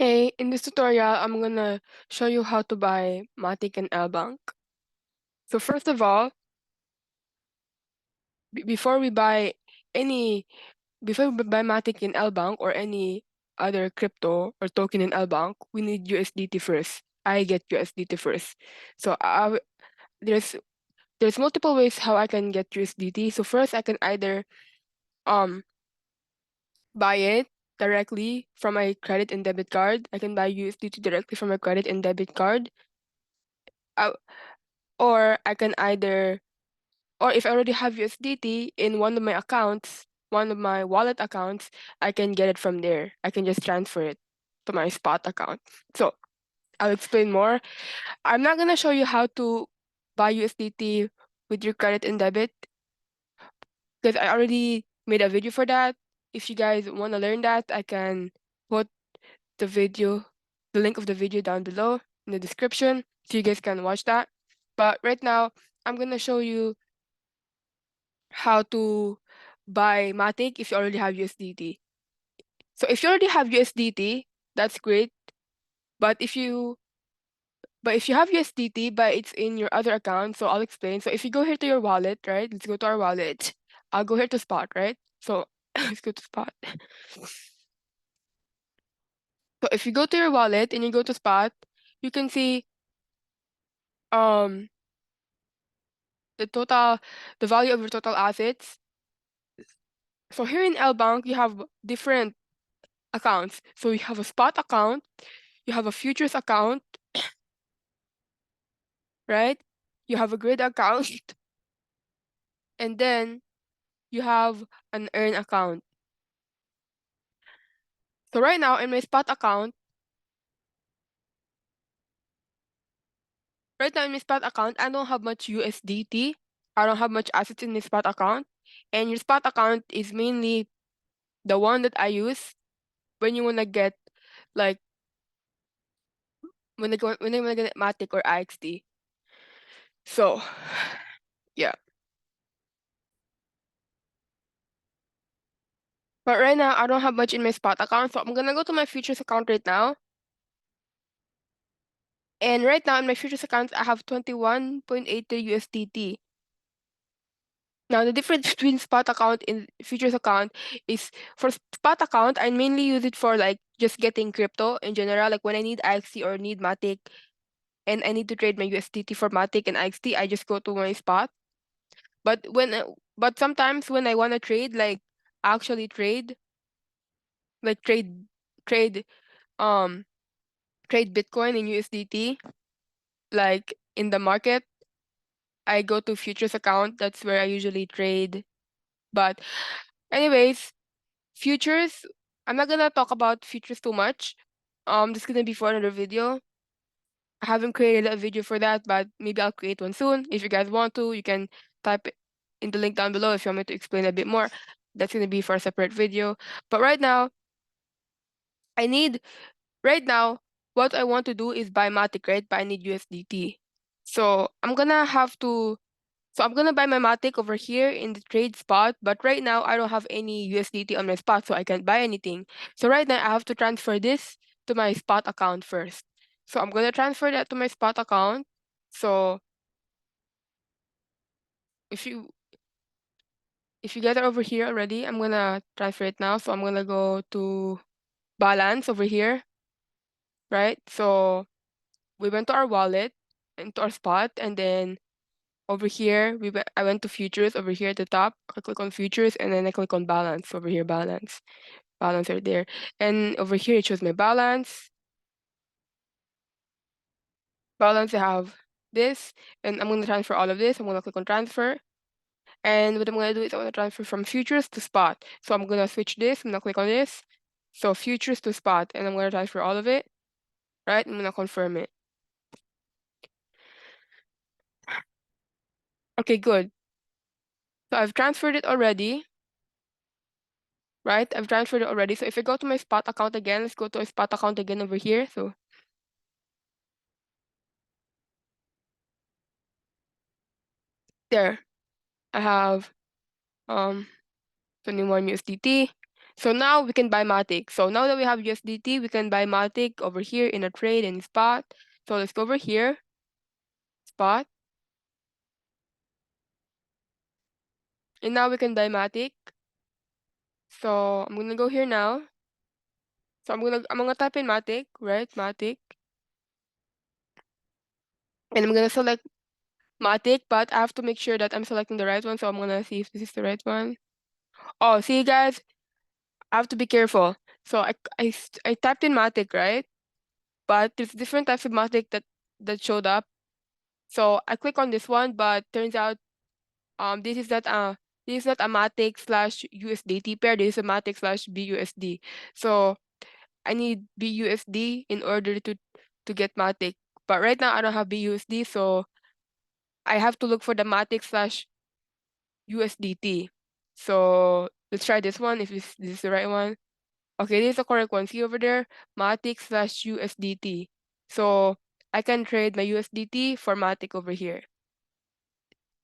Hey, in this tutorial, I'm gonna show you how to buy Matic and LBank. So first of all, before we buy any, before we buy Matic in LBank or any other crypto or token in LBank, we need USDT first. I get USDT first. So there's there's multiple ways how I can get USDT. So first, I can either um buy it directly from my credit and debit card. I can buy USDT directly from my credit and debit card. Uh, or I can either, or if I already have USDT in one of my accounts, one of my wallet accounts, I can get it from there. I can just transfer it to my spot account. So I'll explain more. I'm not gonna show you how to buy USDT with your credit and debit because I already made a video for that. If you guys want to learn that, I can put the video, the link of the video down below in the description so you guys can watch that. But right now, I'm gonna show you how to buy Matic if you already have USDT. So if you already have USDT, that's great. But if you have USDT but it's in your other account, so I'll explain. So if you go here to your wallet, right? Let's go to our wallet. I'll go here to spot, right? So let's go to spot. So if you go to your wallet and you go to spot, you can see um the value of your total assets. So here in LBank, you have different accounts. So you have a spot account, you have a futures account, right? You have a grid account, and then you have an earn account. So right now in my spot account, I don't have much USDT. I don't have much assets in my spot account. And your spot account is mainly the one that I use when you wanna get like when I wanna get Matic or IXT. So yeah. But right now I don't have much in my spot account, so I'm gonna go to my futures account right now. And right now in my futures account, I have 21.80 USDT. Now, the difference between spot account and futures account is for spot account, I mainly use it for like just getting crypto in general. Like when I need IXT or need Matic and I need to trade my USDT for Matic and IXT, I just go to my spot. But but sometimes when I want to trade, like actually trade, like trade, um, trade Bitcoin and USDT, like in the market, I go to futures account. That's where I usually trade. But anyways, futures, I'm not gonna talk about futures too much. This is gonna be for another video. I haven't created a video for that, but maybe I'll create one soon. If you guys want to, you can type it in the link down below if you want me to explain a bit more. That's gonna be for a separate video. But right now, I need right now, what I want to do is buy Matic, right? But I need USDT. So I'm gonna buy my Matic over here in the trade spot, but right now I don't have any USDT on my spot, so I can't buy anything. So right now I have to transfer this to my spot account first. So I'm gonna transfer that to my spot account. So if you if you get it over here already, I'm gonna transfer it now. So I'm gonna go to balance over here, right? So we went to our wallet and to our spot, and then over here I went to futures over here at the top. I click on futures and then I click on balance over here, balance right there. And over here it shows my balance. I have this, and I'm gonna transfer all of this. I'm gonna click on transfer. And what I'm gonna do is I'm gonna transfer from futures to spot. So I'm gonna switch this, I'm gonna click on this. So futures to spot, and I'm gonna transfer all of it, right? I'm gonna confirm it. Okay, good. So I've transferred it already, right? I've transferred it already. So if I go to my spot account again, let's go to a spot account again over here. So there, I have 21 USDT. So now we can buy Matic. So now that we have USDT, we can buy Matic over here in a trade and spot. So let's go over here, spot. And now we can buy Matic. So I'm gonna go here now. So I'm gonna type in Matic, right? Matic. And I'm gonna select Matic, but I have to make sure that I'm selecting the right one. So I'm gonna see if this is the right one. Oh, see guys, I have to be careful. So I typed in Matic, right? But there's different types of Matic that showed up. So I click on this one, but turns out this is not a Matic slash USDT pair. This is a Matic slash BUSD. So I need BUSD in order to get Matic. But right now I don't have BUSD, so I have to look for the Matic slash USDT. So let's try this one if this is the right one. Okay, this is the correct one. See over there, Matic slash USDT. So I can trade my USDT for Matic over here.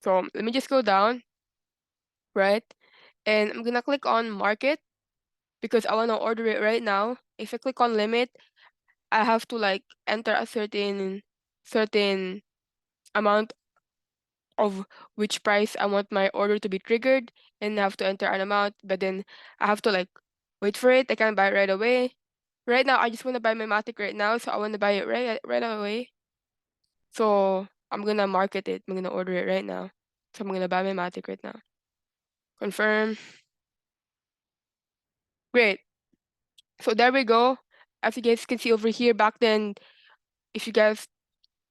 So let me just go down, right? And I'm gonna click on market because I wanna order it right now. If I click on limit, I have to like enter a certain amount of which price I want my order to be triggered, and I have to enter an amount, but then I have to like wait for it. I can't buy it right away. Right now, I just want to buy my Matic right now, so I want to buy it right away. So I'm gonna market it. I'm gonna order it right now. So I'm gonna buy my Matic right now. Confirm. Great. So there we go. As you guys can see over here, back then, if you guys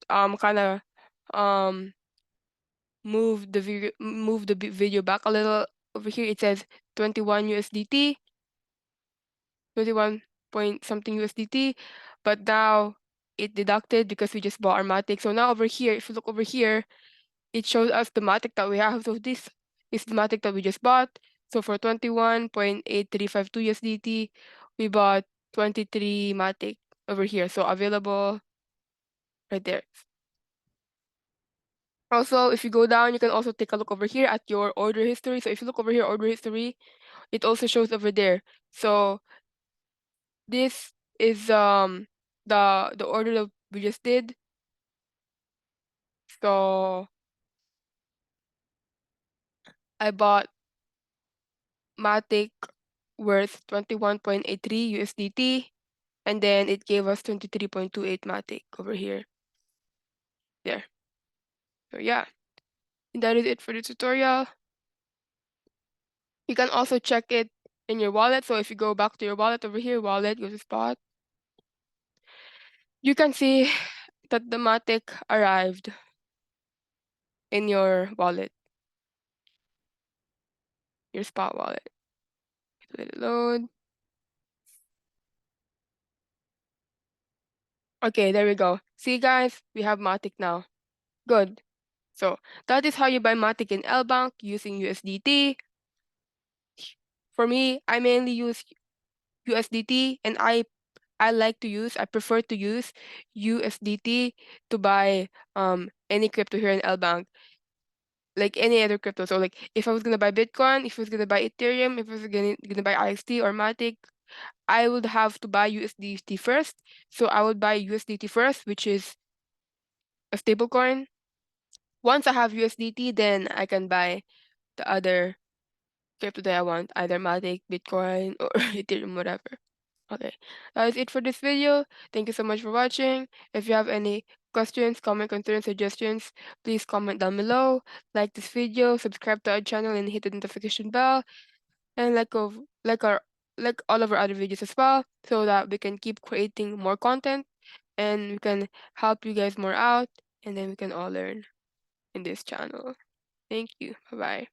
kind of um move the video back a little, over here it says 21 USDT, 21 point something USDT, but now it deducted because we just bought our Matic. So now over here, if you look over here, it shows us the Matic that we have. So this is the Matic that we just bought. So for 21.8352 USDT, we bought 23 Matic over here. So available right there. Also, if you go down, you can also take a look over here at your order history. So if you look over here, order history, it also shows over there. So this is the order that we just did. So I bought Matic worth 21.83 USDT, and then it gave us 23.28 Matic over here. There. So yeah, and that is it for the tutorial. You can also check it in your wallet. So if you go back to your wallet over here, wallet, go to spot, you can see that the Matic arrived in your wallet, your spot wallet. Let it load. Okay, there we go. See guys, we have Matic now. Good. So that is how you buy Matic in LBank using USDT. For me, I mainly use USDT, and I prefer to use USDT to buy any crypto here in LBank, like any other crypto. So like if I was gonna buy Bitcoin, if I was gonna buy Ethereum, if I was gonna buy IXT or Matic, I would have to buy USDT first. So I would buy USDT first, which is a stable coin. Once I have USDT, then I can buy the other crypto that I want, either Matic, Bitcoin, or Ethereum, whatever. Okay, that is it for this video. Thank you so much for watching. If you have any questions, comment, concerns, suggestions, please comment down below. Like this video, subscribe to our channel, and hit the notification bell, and like all of our other videos as well, so that we can keep creating more content, and we can help you guys more out, and then we can all learn in this channel. Thank you. Bye bye.